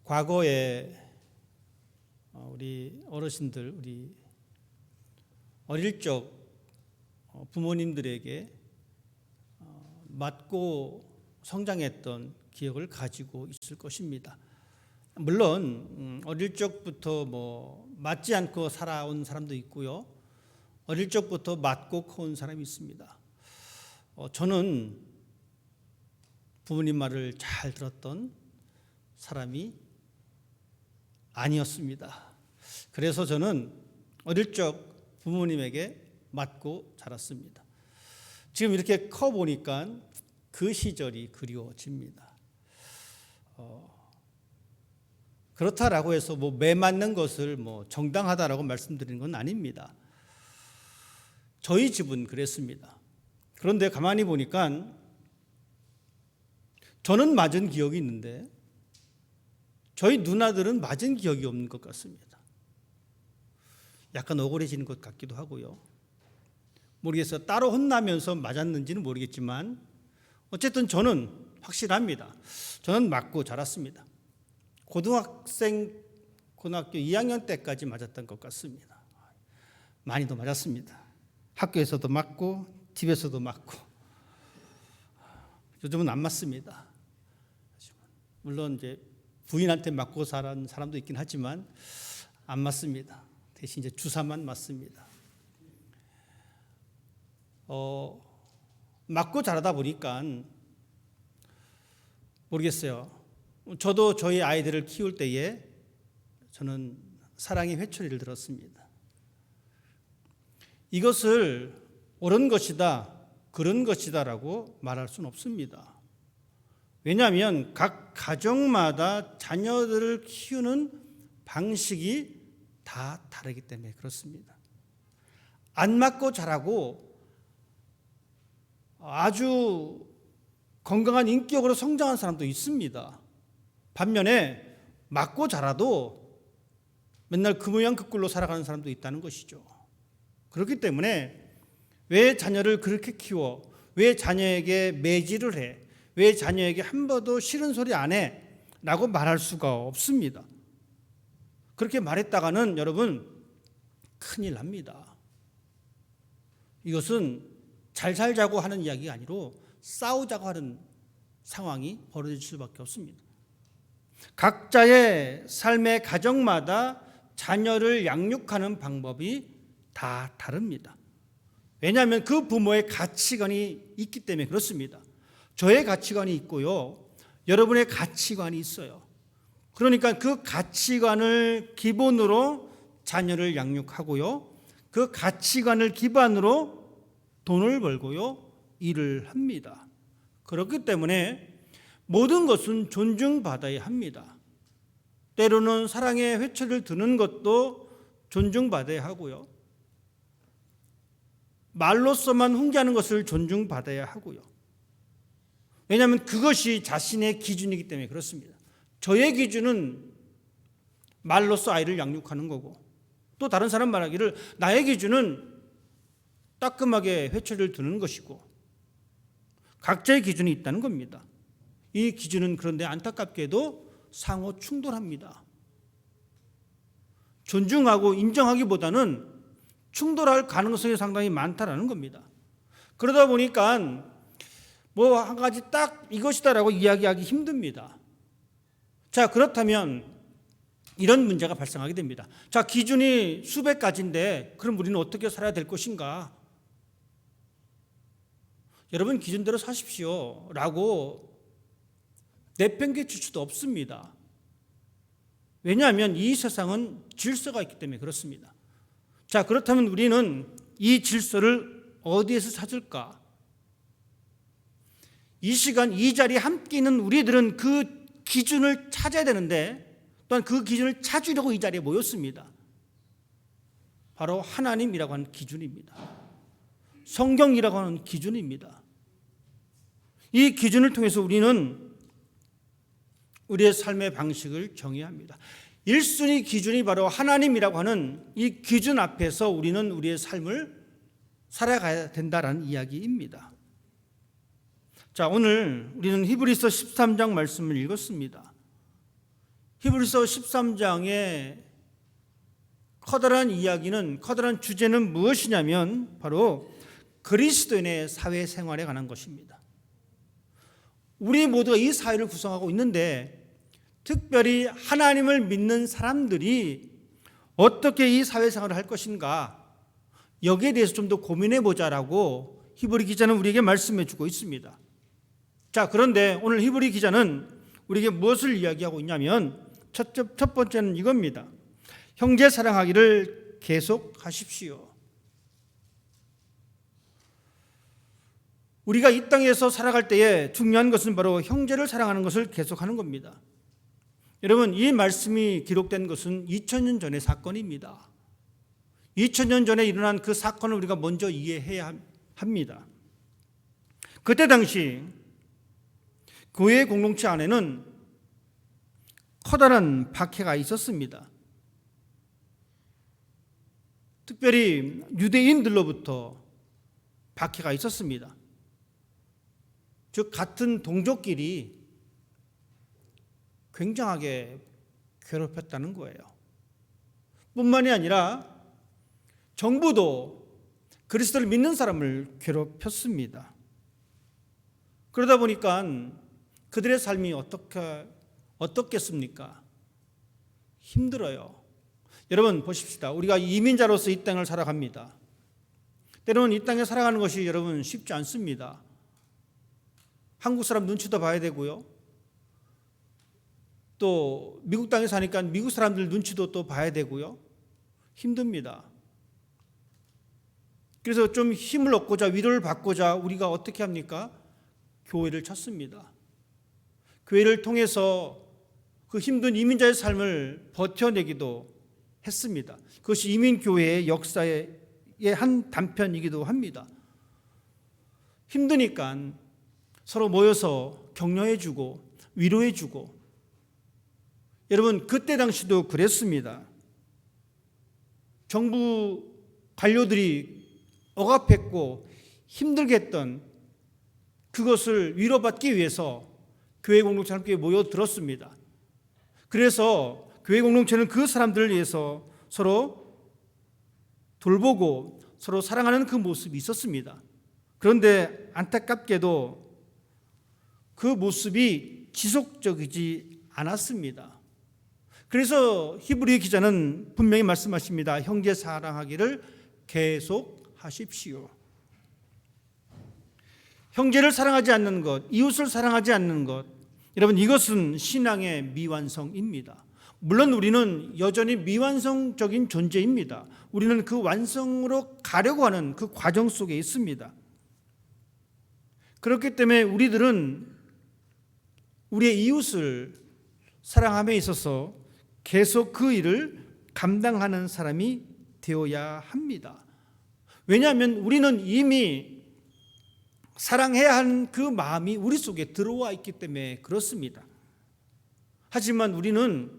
과거에 우리 어르신들, 우리 어릴 적 부모님들에게 맞고 성장했던 기억을 가지고 있을 것입니다. 물론 어릴 적부터 맞지 않고 살아온 사람도 있고요. 어릴 적부터 맞고 커온 사람이 있습니다. 저는 부모님 말을 잘 들었던 사람이 아니었습니다. 그래서 저는 어릴 적 부모님에게 맞고 자랐습니다. 지금 이렇게 커 보니까 그 시절이 그리워집니다. 그렇다라고 해서 매 맞는 것을 정당하다라고 말씀드리는 건 아닙니다. 저희 집은 그랬습니다. 그런데 가만히 보니까 저는 맞은 기억이 있는데 저희 누나들은 맞은 기억이 없는 것 같습니다. 약간 억울해지는 것 같기도 하고요. 모르겠어요. 따로 혼나면서 맞았는지는 모르겠지만 어쨌든 저는 확실합니다. 저는 맞고 자랐습니다. 고등학교 2학년 때까지 맞았던 것 같습니다. 많이도 맞았습니다. 학교에서도 맞고 집에서도 맞고. 요즘은 안 맞습니다. 물론 이제 부인한테 맞고 자란 사람도 있긴 하지만 안 맞습니다. 대신 이제 주사만 맞습니다. 맞고 자라다 보니까 모르겠어요. 저도 저희 아이들을 키울 때에 저는 사랑의 회초리를 들었습니다. 이것을 옳은 것이다, 그런 것이다라고 말할 수는 없습니다. 왜냐하면 각 가정마다 자녀들을 키우는 방식이 다 다르기 때문에 그렇습니다. 안 맞고 자라고 아주 건강한 인격으로 성장한 사람도 있습니다. 반면에 맞고 자라도 맨날 그 모양 그 꼴로 살아가는 사람도 있다는 것이죠. 그렇기 때문에 왜 자녀를 그렇게 키워? 왜 자녀에게 매질을 해? 왜 자녀에게 한 번도 싫은 소리 안 해? 라고 말할 수가 없습니다. 그렇게 말했다가는 여러분 큰일 납니다. 이것은 잘 살자고 하는 이야기가 아니라 싸우자고 하는 상황이 벌어질 수밖에 없습니다. 각자의 삶의 가정마다 자녀를 양육하는 방법이 다 다릅니다. 왜냐하면 그 부모의 가치관이 있기 때문에 그렇습니다. 저의 가치관이 있고요. 여러분의 가치관이 있어요. 그러니까 그 가치관을 기본으로 자녀를 양육하고요. 그 가치관을 기반으로 돈을 벌고요. 일을 합니다. 그렇기 때문에 모든 것은 존중받아야 합니다. 때로는 사랑의 회초리를 드는 것도 존중받아야 하고요. 말로서만 훈계하는 것을 존중받아야 하고요. 왜냐하면 그것이 자신의 기준이기 때문에 그렇습니다. 저의 기준은 말로서 아이를 양육하는 거고 또 다른 사람 말하기를 나의 기준은 따끔하게 회초리를 드는 것이고 각자의 기준이 있다는 겁니다. 이 기준은 그런데 안타깝게도 상호 충돌합니다. 존중하고 인정하기보다는 충돌할 가능성이 상당히 많다라는 겁니다. 그러다 보니까 한 가지 딱 이것이다라고 이야기하기 힘듭니다. 자, 그렇다면 이런 문제가 발생하게 됩니다. 자, 기준이 수백 가지인데 그럼 우리는 어떻게 살아야 될 것인가? 여러분 기준대로 사십시오 라고 내팽개칠 수도 없습니다. 왜냐하면 이 세상은 질서가 있기 때문에 그렇습니다. 자, 그렇다면 우리는 이 질서를 어디에서 찾을까? 이 시간 이 자리에 함께 있는 우리들은 그 기준을 찾아야 되는데 또한 그 기준을 찾으려고 이 자리에 모였습니다. 바로 하나님이라고 하는 기준입니다. 성경이라고 하는 기준입니다. 이 기준을 통해서 우리는 우리의 삶의 방식을 정해야 합니다. 1순위 기준이 바로 하나님이라고 하는 이 기준 앞에서 우리는 우리의 삶을 살아가야 된다라는 이야기입니다. 자, 오늘 우리는 히브리서 13장 말씀을 읽었습니다. 히브리서 13장의 커다란 이야기는, 커다란 주제는 무엇이냐면 바로 그리스도인의 사회생활에 관한 것입니다. 우리 모두가 이 사회를 구성하고 있는데 특별히 하나님을 믿는 사람들이 어떻게 이 사회생활을 할 것인가, 여기에 대해서 좀 더 고민해 보자라고 히브리 기자는 우리에게 말씀해 주고 있습니다. 자, 그런데 오늘 히브리 기자는 우리에게 무엇을 이야기하고 있냐면 첫 번째는 이겁니다. 형제 사랑하기를 계속하십시오. 우리가 이 땅에서 살아갈 때에 중요한 것은 바로 형제를 사랑하는 것을 계속하는 겁니다. 여러분, 이 말씀이 기록된 것은 2000년 전의 사건입니다. 2000년 전에 일어난 그 사건을 우리가 먼저 이해해야 합니다. 그때 당시 교회 공동체 안에는 커다란 박해가 있었습니다. 특별히 유대인들로부터 박해가 있었습니다. 즉 같은 동족끼리 굉장하게 괴롭혔다는 거예요. 뿐만이 아니라 정부도 그리스도를 믿는 사람을 괴롭혔습니다. 그러다 보니까 그들의 삶이 어떻겠습니까? 힘들어요. 여러분 보십시다. 우리가 이민자로서 이 땅을 살아갑니다. 때로는 이 땅에 살아가는 것이 여러분 쉽지 않습니다. 한국 사람 눈치도 봐야 되고요. 또 미국 땅에 사니까 미국 사람들 눈치도 또 봐야 되고요. 힘듭니다. 그래서 좀 힘을 얻고자, 위로를 받고자 우리가 어떻게 합니까? 교회를 찾습니다. 교회를 통해서 그 힘든 이민자의 삶을 버텨내기도 했습니다. 그것이 이민교회의 역사의 한 단편이기도 합니다. 힘드니까 서로 모여서 격려해주고 위로해주고, 여러분 그때 당시도 그랬습니다. 정부 관료들이 억압했고 힘들게 했던 그것을 위로받기 위해서 교회 공동체 함께 모여들었습니다. 그래서 교회 공동체는 그 사람들을 위해서 서로 돌보고 서로 사랑하는 그 모습이 있었습니다. 그런데 안타깝게도 그 모습이 지속적이지 않았습니다. 그래서 히브리 기자는 분명히 말씀하십니다. 형제 사랑하기를 계속하십시오. 형제를 사랑하지 않는 것, 이웃을 사랑하지 않는 것, 여러분 이것은 신앙의 미완성입니다. 물론 우리는 여전히 미완성적인 존재입니다. 우리는 그 완성으로 가려고 하는 그 과정 속에 있습니다. 그렇기 때문에 우리들은 우리의 이웃을 사랑함에 있어서 계속 그 일을 감당하는 사람이 되어야 합니다. 왜냐하면 우리는 이미 사랑해야 하는 그 마음이 우리 속에 들어와 있기 때문에 그렇습니다. 하지만 우리는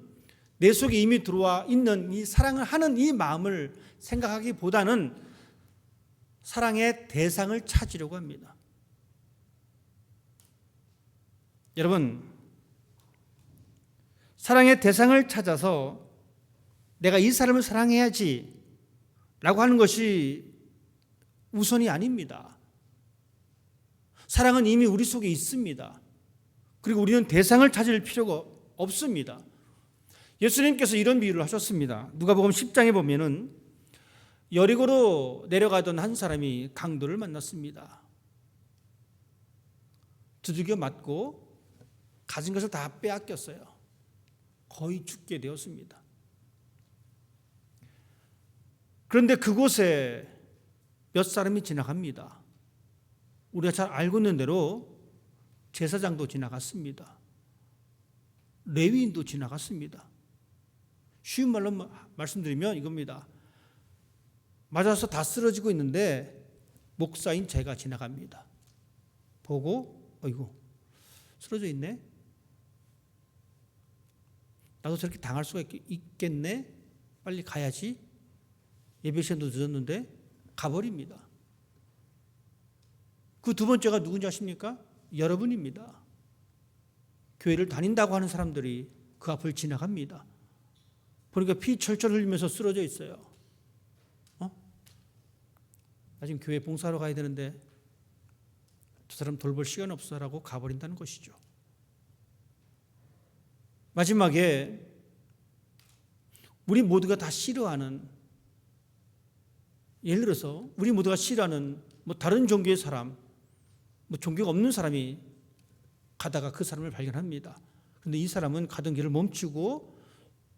내 속에 이미 들어와 있는 이 사랑을 하는 이 마음을 생각하기보다는 사랑의 대상을 찾으려고 합니다. 여러분, 사랑의 대상을 찾아서 내가 이 사람을 사랑해야지 라고 하는 것이 우선이 아닙니다. 사랑은 이미 우리 속에 있습니다. 그리고 우리는 대상을 찾을 필요가 없습니다. 예수님께서 이런 비유를 하셨습니다. 누가복음 10장에 보면은 여리고로 내려가던 한 사람이 강도를 만났습니다. 두들겨 맞고 가진 것을 다 빼앗겼어요. 거의 죽게 되었습니다. 그런데 그곳에 몇 사람이 지나갑니다. 우리가 잘 알고 있는 대로 제사장도 지나갔습니다. 레위인도 지나갔습니다. 쉬운 말로 말씀드리면 이겁니다. 맞아서 다 쓰러지고 있는데 목사인 제가 지나갑니다. 보고 어이구 쓰러져 있네. 나도 저렇게 당할 수가 있겠네. 빨리 가야지. 예배 시간도 늦었는데 가버립니다. 그 두 번째가 누군지 아십니까? 여러분입니다. 교회를 다닌다고 하는 사람들이 그 앞을 지나갑니다. 보니까 피 철철 흘리면서 쓰러져 있어요. 나 지금 교회 봉사하러 가야 되는데 저 사람 돌볼 시간 없어라고 가버린다는 것이죠. 마지막에 우리 모두가 다 싫어하는, 예를 들어서 우리 모두가 싫어하는 다른 종교의 사람, 종교가 없는 사람이 가다가 그 사람을 발견합니다. 그런데 이 사람은 가던 길을 멈추고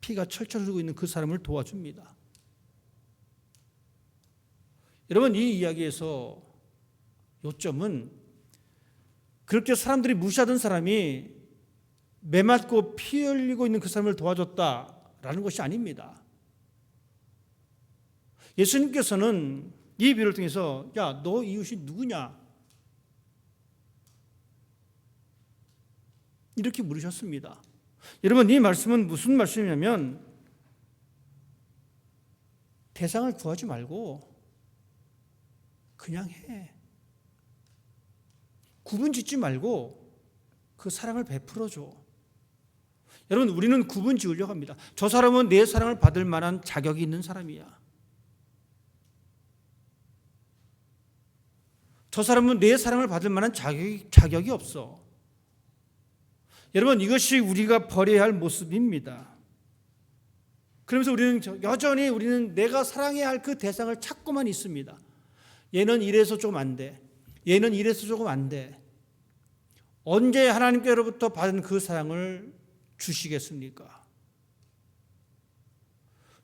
피가 철철 흐르고 있는 그 사람을 도와줍니다. 여러분, 이 이야기에서 요점은 그렇게 사람들이 무시하던 사람이 매맞고 피 흘리고 있는 그 사람을 도와줬다라는 것이 아닙니다. 예수님께서는 이 비유를 통해서 야, 너 이웃이 누구냐? 이렇게 물으셨습니다. 여러분, 이 말씀은 무슨 말씀이냐면 대상을 구하지 말고 그냥 해. 구분 짓지 말고 그 사랑을 베풀어줘. 여러분, 우리는 구분 지으려고 합니다. 저 사람은 내 사랑을 받을 만한 자격이 있는 사람이야. 저 사람은 내 사랑을 받을 만한 자격이 없어. 여러분, 이것이 우리가 버려야 할 모습입니다. 그러면서 우리는 내가 사랑해야 할 그 대상을 찾고만 있습니다. 얘는 이래서 조금 안 돼. 얘는 이래서 조금 안 돼. 언제 하나님께로부터 받은 그 사랑을 주시겠습니까?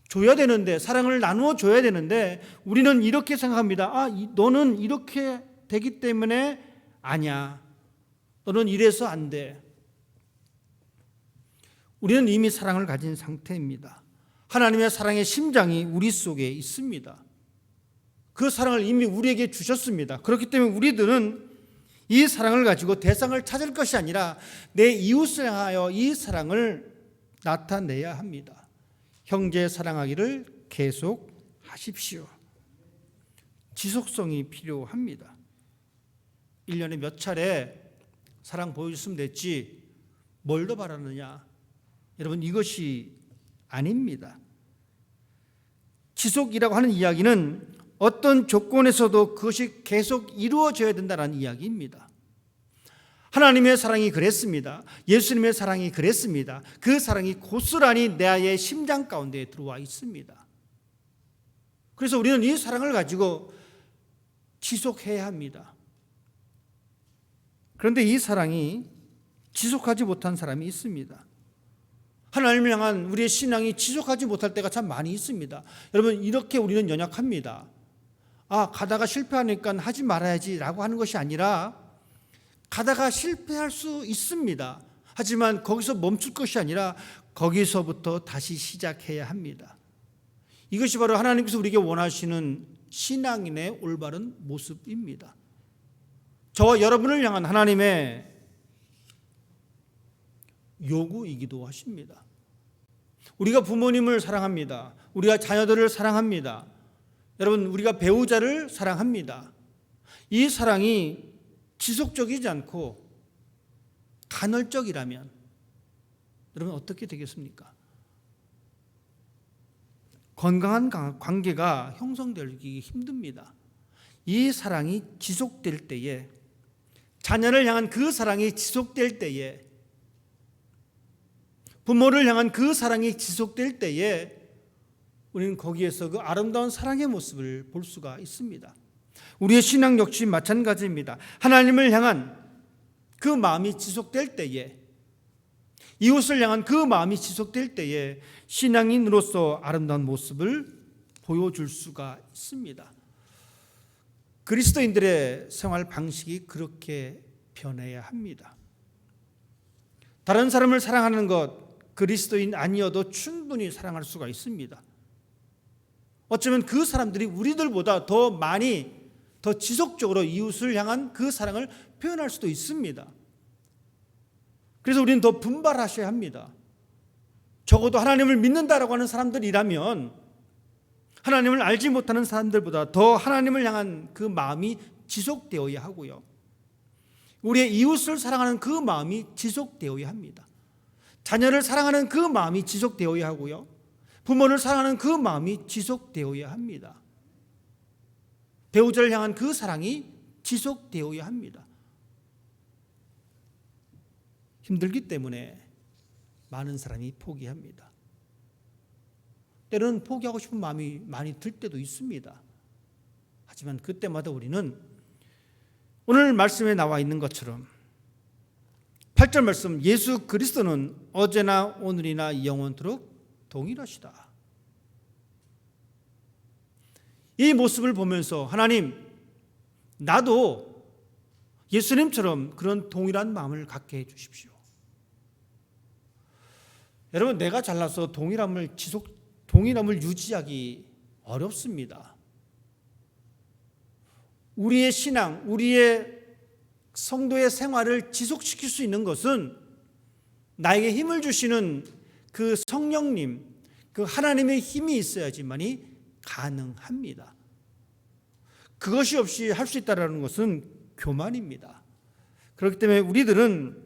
줘야 되는데, 사랑을 나누어 줘야 되는데 우리는 이렇게 생각합니다. 너는 이렇게 되기 때문에 아니야. 너는 이래서 안 돼. 우리는 이미 사랑을 가진 상태입니다. 하나님의 사랑의 심장이 우리 속에 있습니다. 그 사랑을 이미 우리에게 주셨습니다. 그렇기 때문에 우리들은 이 사랑을 가지고 대상을 찾을 것이 아니라 내 이웃을 향하여 이 사랑을 나타내야 합니다. 형제 사랑하기를 계속하십시오. 지속성이 필요합니다. 1년에 몇 차례 사랑 보여줬으면 됐지 뭘 더 바라느냐? 여러분, 이것이 아닙니다. 지속이라고 하는 이야기는 어떤 조건에서도 그것이 계속 이루어져야 된다는 이야기입니다. 하나님의 사랑이 그랬습니다. 예수님의 사랑이 그랬습니다. 그 사랑이 고스란히 내 심장 가운데 들어와 있습니다. 그래서 우리는 이 사랑을 가지고 지속해야 합니다. 그런데 이 사랑이 지속하지 못한 사람이 있습니다. 하나님을 향한 우리의 신앙이 지속하지 못할 때가 참 많이 있습니다. 여러분, 이렇게 우리는 연약합니다. 가다가 실패하니까 하지 말아야지라고 하는 것이 아니라 가다가 실패할 수 있습니다. 하지만 거기서 멈출 것이 아니라 거기서부터 다시 시작해야 합니다. 이것이 바로 하나님께서 우리에게 원하시는 신앙인의 올바른 모습입니다. 저와 여러분을 향한 하나님의 요구이기도 하십니다. 우리가 부모님을 사랑합니다. 우리가 자녀들을 사랑합니다. 여러분, 우리가 배우자를 사랑합니다. 이 사랑이 지속적이지 않고 간헐적이라면 여러분 어떻게 되겠습니까? 건강한 관계가 형성되기 힘듭니다. 이 사랑이 지속될 때에, 자녀를 향한 그 사랑이 지속될 때에, 부모를 향한 그 사랑이 지속될 때에 우리는 거기에서 그 아름다운 사랑의 모습을 볼 수가 있습니다. 우리의 신앙 역시 마찬가지입니다. 하나님을 향한 그 마음이 지속될 때에, 이웃을 향한 그 마음이 지속될 때에 신앙인으로서 아름다운 모습을 보여줄 수가 있습니다. 그리스도인들의 생활 방식이 그렇게 변해야 합니다. 다른 사람을 사랑하는 것, 그리스도인 아니어도 충분히 사랑할 수가 있습니다. 어쩌면 그 사람들이 우리들보다 더 많이, 더 지속적으로 이웃을 향한 그 사랑을 표현할 수도 있습니다. 그래서 우리는 더 분발하셔야 합니다. 적어도 하나님을 믿는다라고 하는 사람들이라면 하나님을 알지 못하는 사람들보다 더 하나님을 향한 그 마음이 지속되어야 하고요. 우리의 이웃을 사랑하는 그 마음이 지속되어야 합니다. 자녀를 사랑하는 그 마음이 지속되어야 하고요. 부모를 사랑하는 그 마음이 지속되어야 합니다. 배우자를 향한 그 사랑이 지속되어야 합니다. 힘들기 때문에 많은 사람이 포기합니다. 때로는 포기하고 싶은 마음이 많이 들 때도 있습니다. 하지만 그때마다 우리는 오늘 말씀에 나와 있는 것처럼 8절 말씀, 예수 그리스도는 어제나 오늘이나 영원토록 동일하시다. 이 모습을 보면서 하나님, 나도 예수님처럼 그런 동일한 마음을 갖게 해 주십시오. 여러분, 내가 잘나서 동일함을 유지하기 어렵습니다. 우리의 신앙, 우리의 성도의 생활을 지속시킬 수 있는 것은 나에게 힘을 주시는 그 성령님, 그 하나님의 힘이 있어야지만이 가능합니다. 그것이 없이 할 수 있다는 것은 교만입니다. 그렇기 때문에 우리들은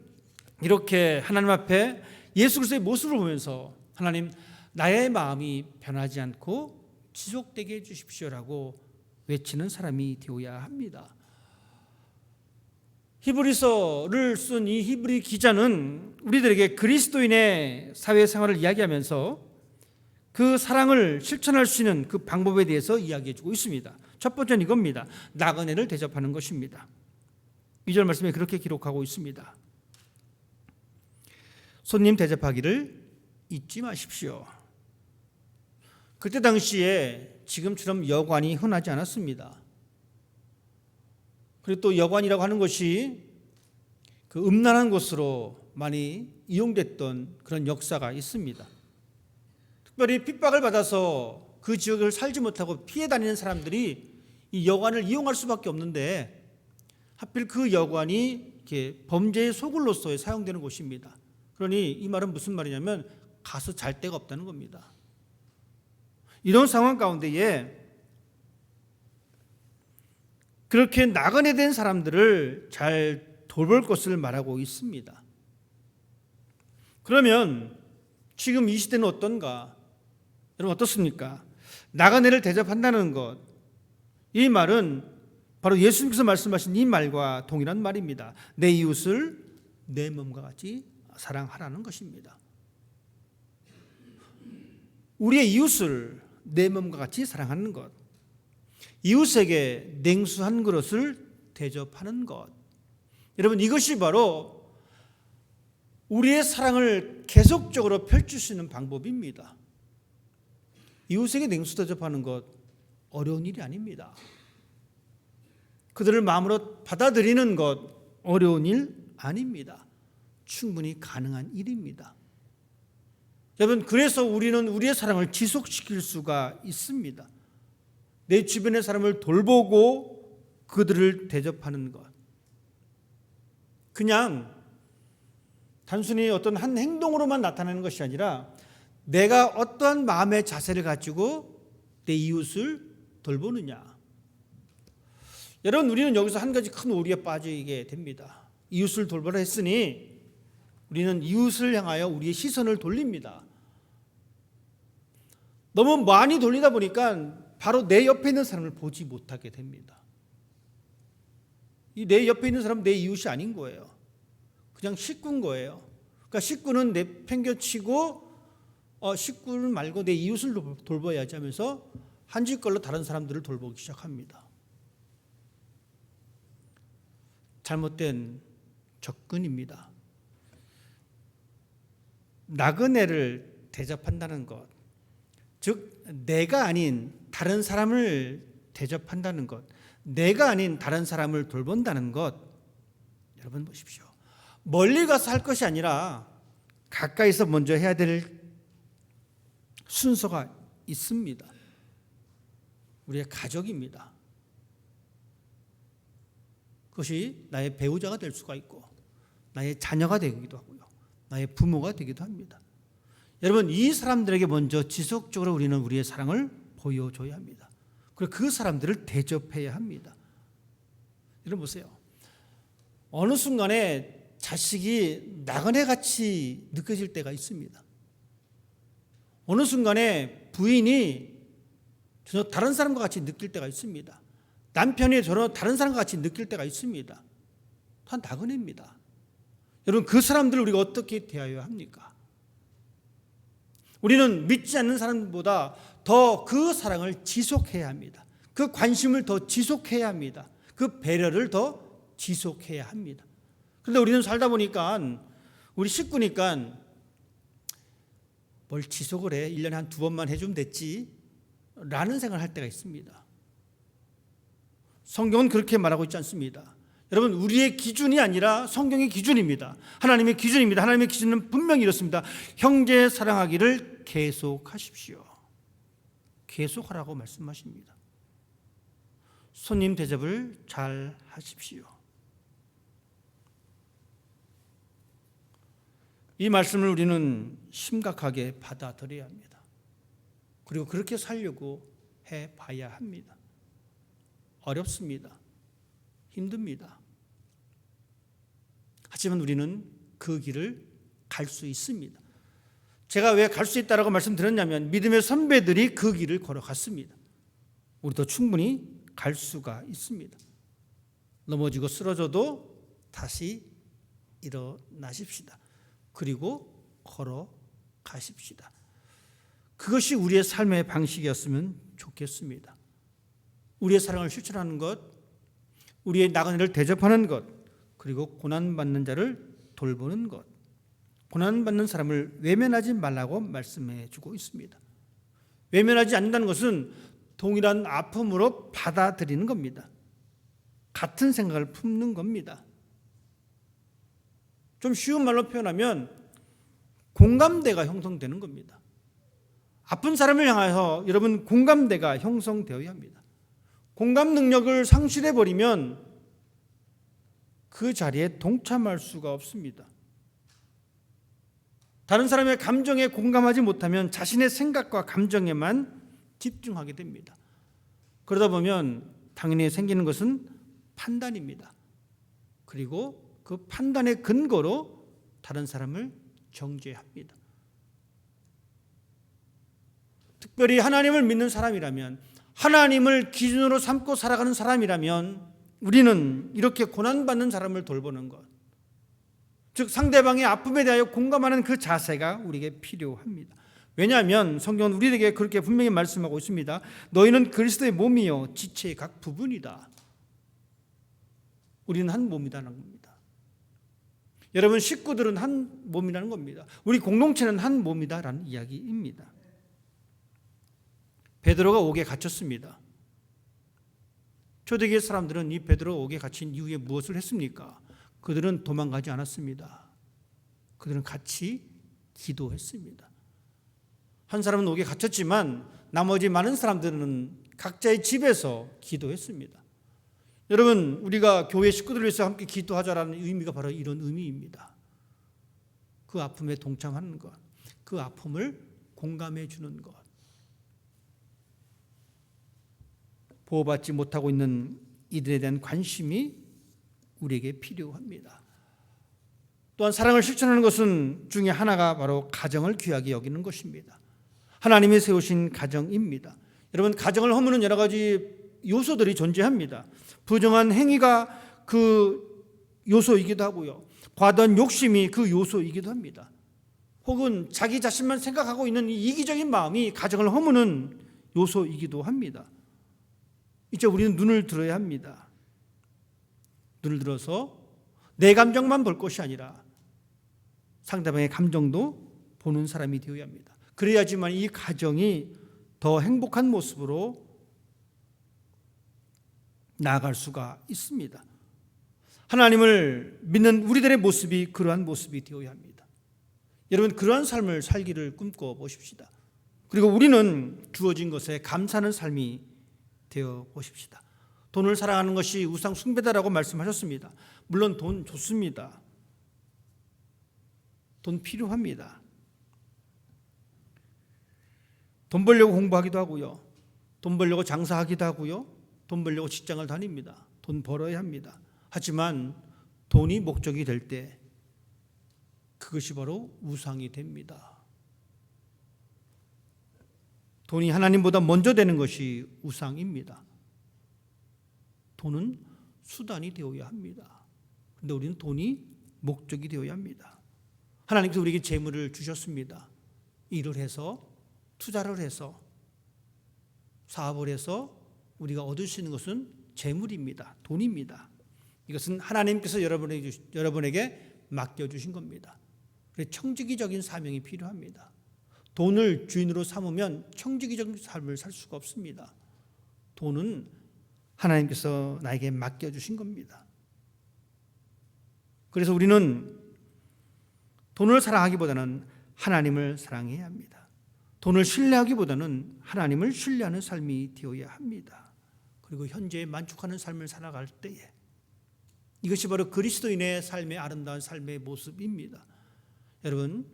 이렇게 하나님 앞에 예수 그리스도의 모습을 보면서 하나님, 나의 마음이 변하지 않고 지속되게 해 주십시오라고 외치는 사람이 되어야 합니다. 히브리서를 쓴 이 히브리 기자는 우리들에게 그리스도인의 사회생활을 이야기하면서 그 사랑을 실천할 수 있는 그 방법에 대해서 이야기해 주고 있습니다. 첫 번째는 이겁니다. 나그네를 대접하는 것입니다. 2절 말씀에 그렇게 기록하고 있습니다. 손님 대접하기를 잊지 마십시오. 그때 당시에 지금처럼 여관이 흔하지 않았습니다. 그리고 또 여관이라고 하는 것이 그 음란한 곳으로 많이 이용됐던 그런 역사가 있습니다. 특별히 핍박을 받아서 그 지역을 살지 못하고 피해 다니는 사람들이 이 여관을 이용할 수밖에 없는데 하필 그 여관이 이렇게 범죄의 소굴로서 사용되는 곳입니다. 그러니 이 말은 무슨 말이냐면 가서 잘 데가 없다는 겁니다. 이런 상황 가운데에 그렇게 나그네 된 사람들을 잘 돌볼 것을 말하고 있습니다. 그러면 지금 이 시대는 어떤가? 여러분 어떻습니까? 나그네를 대접한다는 것, 이 말은 바로 예수님께서 말씀하신 이 말과 동일한 말입니다. 내 이웃을 내 몸과 같이 사랑하라는 것입니다. 우리의 이웃을 내 몸과 같이 사랑하는 것, 이웃에게 냉수 한 그릇을 대접하는 것, 여러분 이것이 바로 우리의 사랑을 계속적으로 펼칠 수 있는 방법입니다. 이웃에게 냉수 대접하는 것 어려운 일이 아닙니다. 그들을 마음으로 받아들이는 것 어려운 일 아닙니다. 충분히 가능한 일입니다. 여러분, 그래서 우리는 우리의 사랑을 지속시킬 수가 있습니다. 내 주변의 사람을 돌보고 그들을 대접하는 것. 그냥 단순히 어떤 한 행동으로만 나타나는 것이 아니라 내가 어떠한 마음의 자세를 가지고 내 이웃을 돌보느냐. 여러분, 우리는 여기서 한 가지 큰 오류에 빠지게 됩니다. 이웃을 돌보라 했으니 우리는 이웃을 향하여 우리의 시선을 돌립니다. 너무 많이 돌리다 보니까 바로 내 옆에 있는 사람을 보지 못하게 됩니다. 이 내 옆에 있는 사람은 내 이웃이 아닌 거예요. 그냥 식구인 거예요. 그러니까 식구는 내팽겨치고 식구를 말고 내 이웃을 돌봐야지 하면서 한 집 걸로 다른 사람들을 돌보기 시작합니다. 잘못된 접근입니다. 나그네를 대접한다는 것, 즉 내가 아닌 다른 사람을 대접한다는 것, 내가 아닌 다른 사람을 돌본다는 것, 여러분 보십시오. 멀리 가서 할 것이 아니라 가까이서 먼저 해야 될 순서가 있습니다. 우리의 가족입니다. 그것이 나의 배우자가 될 수가 있고 나의 자녀가 되기도 하고요. 나의 부모가 되기도 합니다. 여러분, 이 사람들에게 먼저 지속적으로 우리는 우리의 사랑을 보여줘야 합니다. 그리고 그 사람들을 대접해야 합니다. 여러분 보세요. 어느 순간에 자식이 나그네같이 느껴질 때가 있습니다. 어느 순간에 부인이 전혀 다른 사람과 같이 느낄 때가 있습니다. 남편이 전혀 다른 사람과 같이 느낄 때가 있습니다. 다 나그네입니다. 여러분, 그 사람들을 우리가 어떻게 대해야 합니까? 우리는 믿지 않는 사람보다 더 그 사랑을 지속해야 합니다. 그 관심을 더 지속해야 합니다. 그 배려를 더 지속해야 합니다. 그런데 우리는 살다 보니까 우리 식구니까 뭘 지속을 해? 1년에 한 2번만 해주면 됐지? 라는 생각을 할 때가 있습니다. 성경은 그렇게 말하고 있지 않습니다. 여러분, 우리의 기준이 아니라 성경의 기준입니다. 하나님의 기준입니다. 하나님의 기준은 분명히 이렇습니다. 형제 사랑하기를 계속하십시오. 계속하라고 말씀하십니다. 손님 대접을 잘 하십시오. 이 말씀을 우리는 심각하게 받아들여야 합니다. 그리고 그렇게 살려고 해봐야 합니다. 어렵습니다. 힘듭니다. 하지만 우리는 그 길을 갈 수 있습니다. 제가 왜 갈 수 있다고 말씀드렸냐면 믿음의 선배들이 그 길을 걸어갔습니다. 우리도 충분히 갈 수가 있습니다. 넘어지고 쓰러져도 다시 일어나십시다. 그리고 걸어가십시다. 그것이 우리의 삶의 방식이었으면 좋겠습니다. 우리의 사랑을 실천하는 것, 우리의 나그네를 대접하는 것, 그리고 고난받는 자를 돌보는 것. 고난받는 사람을 외면하지 말라고 말씀해 주고 있습니다. 외면하지 않는다는 것은 동일한 아픔으로 받아들이는 겁니다. 같은 생각을 품는 겁니다. 좀 쉬운 말로 표현하면 공감대가 형성되는 겁니다. 아픈 사람을 향해서 여러분 공감대가 형성되어야 합니다. 공감 능력을 상실해버리면 그 자리에 동참할 수가 없습니다. 다른 사람의 감정에 공감하지 못하면 자신의 생각과 감정에만 집중하게 됩니다. 그러다 보면 당연히 생기는 것은 판단입니다. 그리고 그 판단의 근거로 다른 사람을 정죄합니다. 특별히 하나님을 믿는 사람이라면, 하나님을 기준으로 삼고 살아가는 사람이라면 우리는 이렇게 고난받는 사람을 돌보는 것, 즉 상대방의 아픔에 대하여 공감하는 그 자세가 우리에게 필요합니다. 왜냐하면 성경은 우리에게 그렇게 분명히 말씀하고 있습니다. 너희는 그리스도의 몸이요 지체의 각 부분이다. 우리는 한 몸이라는 겁니다. 여러분, 식구들은 한 몸이라는 겁니다. 우리 공동체는 한 몸이다라는 이야기입니다. 베드로가 옥에 갇혔습니다. 초대교회 사람들은 이 베드로가 옥에 갇힌 이후에 무엇을 했습니까? 그들은 도망가지 않았습니다. 그들은 같이 기도했습니다. 한 사람은 옥에 갇혔지만 나머지 많은 사람들은 각자의 집에서 기도했습니다. 여러분, 우리가 교회 식구들을 위해서 함께 기도하자라는 의미가 바로 이런 의미입니다. 그 아픔에 동참하는 것, 그 아픔을 공감해 주는 것. 보호받지 못하고 있는 이들에 대한 관심이 우리에게 필요합니다. 또한 사랑을 실천하는 것은 중에 하나가 바로 가정을 귀하게 여기는 것입니다. 하나님이 세우신 가정입니다. 여러분, 가정을 허무는 여러 가지 요소들이 존재합니다. 부정한 행위가 그 요소이기도 하고요. 과도한 욕심이 그 요소이기도 합니다. 혹은 자기 자신만 생각하고 있는 이 이기적인 마음이 가정을 허무는 요소이기도 합니다. 이제 우리는 눈을 들어야 합니다. 눈을 들어서 내 감정만 볼 것이 아니라 상대방의 감정도 보는 사람이 되어야 합니다. 그래야지만 이 가정이 더 행복한 모습으로 나아갈 수가 있습니다. 하나님을 믿는 우리들의 모습이 그러한 모습이 되어야 합니다. 여러분, 그러한 삶을 살기를 꿈꿔 보십시다. 그리고 우리는 주어진 것에 감사하는 삶이 되어 보십시다. 돈을 사랑하는 것이 우상 숭배다라고 말씀하셨습니다. 물론 돈 좋습니다. 돈 필요합니다. 돈 벌려고 공부하기도 하고요. 돈 벌려고 장사하기도 하고요. 돈 벌려고 직장을 다닙니다. 돈 벌어야 합니다. 하지만 돈이 목적이 될 때 그것이 바로 우상이 됩니다. 돈이 하나님보다 먼저 되는 것이 우상입니다. 돈은 수단이 되어야 합니다. 그런데 우리는 돈이 목적이 되어야 합니다. 하나님께서 우리에게 재물을 주셨습니다. 일을 해서, 투자를 해서, 사업을 해서 우리가 얻을 수 있는 것은 재물입니다. 돈입니다. 이것은 하나님께서 여러분에게 맡겨주신 겁니다. 그래서 청지기적인 사명이 필요합니다. 돈을 주인으로 삼으면 청지기적인 삶을 살 수가 없습니다. 돈은 하나님께서 나에게 맡겨주신 겁니다. 그래서 우리는 돈을 사랑하기보다는 하나님을 사랑해야 합니다. 돈을 신뢰하기보다는 하나님을 신뢰하는 삶이 되어야 합니다. 그리고 현재에 만족하는 삶을 살아갈 때에 이것이 바로 그리스도인의 삶의 아름다운 삶의 모습입니다. 여러분,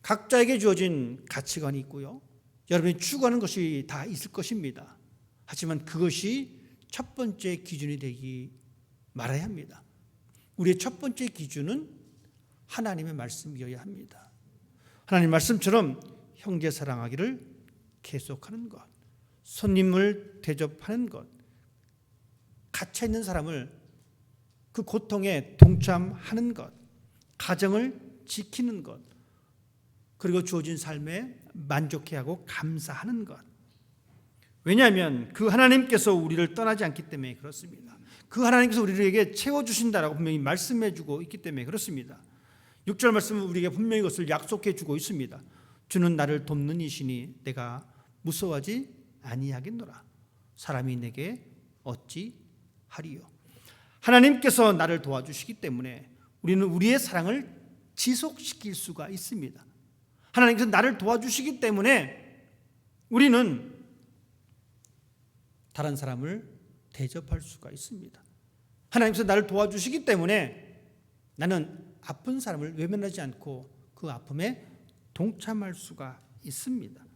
각자에게 주어진 가치관이 있고요. 여러분이 추구하는 것이 다 있을 것입니다. 하지만 그것이 첫 번째 기준이 되기 말아야 합니다. 우리의 첫 번째 기준은 하나님의 말씀이어야 합니다. 하나님 말씀처럼 형제 사랑하기를 계속하는 것, 손님을 대접하는 것, 갇혀 있는 사람을 그 고통에 동참하는 것, 가정을 지키는 것, 그리고 주어진 삶에 만족해하고 감사하는 것. 왜냐하면 그 하나님께서 우리를 떠나지 않기 때문에 그렇습니다. 그 하나님께서 우리에게 채워주신다라고 분명히 말씀해주고 있기 때문에 그렇습니다. 6절 말씀은 우리에게 분명히 이것을 약속해주고 있습니다. 주는 나를 돕는 이시니 내가 무서워하지 아니하겠노라. 사람이 내게 어찌 하리요. 하나님께서 나를 도와주시기 때문에 우리는 우리의 사랑을 지속시킬 수가 있습니다. 하나님께서 나를 도와주시기 때문에 우리는 다른 사람을 대접할 수가 있습니다. 하나님께서 나를 도와주시기 때문에 나는 아픈 사람을 외면하지 않고 그 아픔에 동참할 수가 있습니다.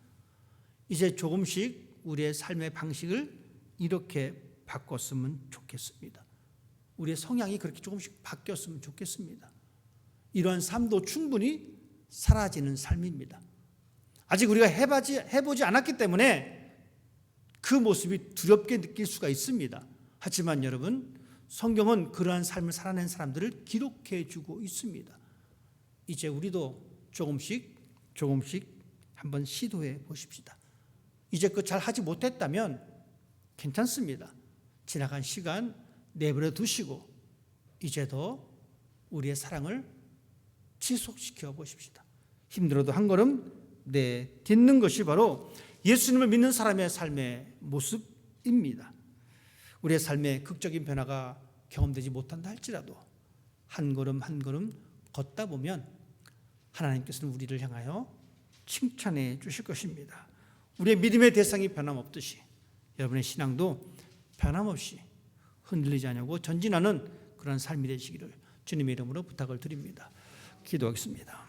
이제 조금씩 우리의 삶의 방식을 이렇게 바꿨으면 좋겠습니다. 우리의 성향이 그렇게 조금씩 바뀌었으면 좋겠습니다. 이러한 삶도 충분히 사라지는 삶입니다. 아직 우리가 해보지 않았기 때문에 그 모습이 두렵게 느낄 수가 있습니다. 하지만 여러분, 성경은 그러한 삶을 살아낸 사람들을 기록해 주고 있습니다. 이제 우리도 조금씩 한번 시도해 보십시다. 이제 그 잘 하지 못했다면 괜찮습니다. 지나간 시간 내버려 두시고 이제 더 우리의 사랑을 지속시켜 보십시다. 힘들어도 한 걸음 내딛는 것이 바로 예수님을 믿는 사람의 삶의 모습입니다. 우리의 삶에 극적인 변화가 경험되지 못한다 할지라도 한 걸음 한 걸음 걷다 보면 하나님께서는 우리를 향하여 칭찬해 주실 것입니다. 우리의 믿음의 대상이 변함없듯이 여러분의 신앙도 변함없이 흔들리지 않냐고 전진하는 그런 삶이 되시기를 주님의 이름으로 부탁을 드립니다. 기도하겠습니다.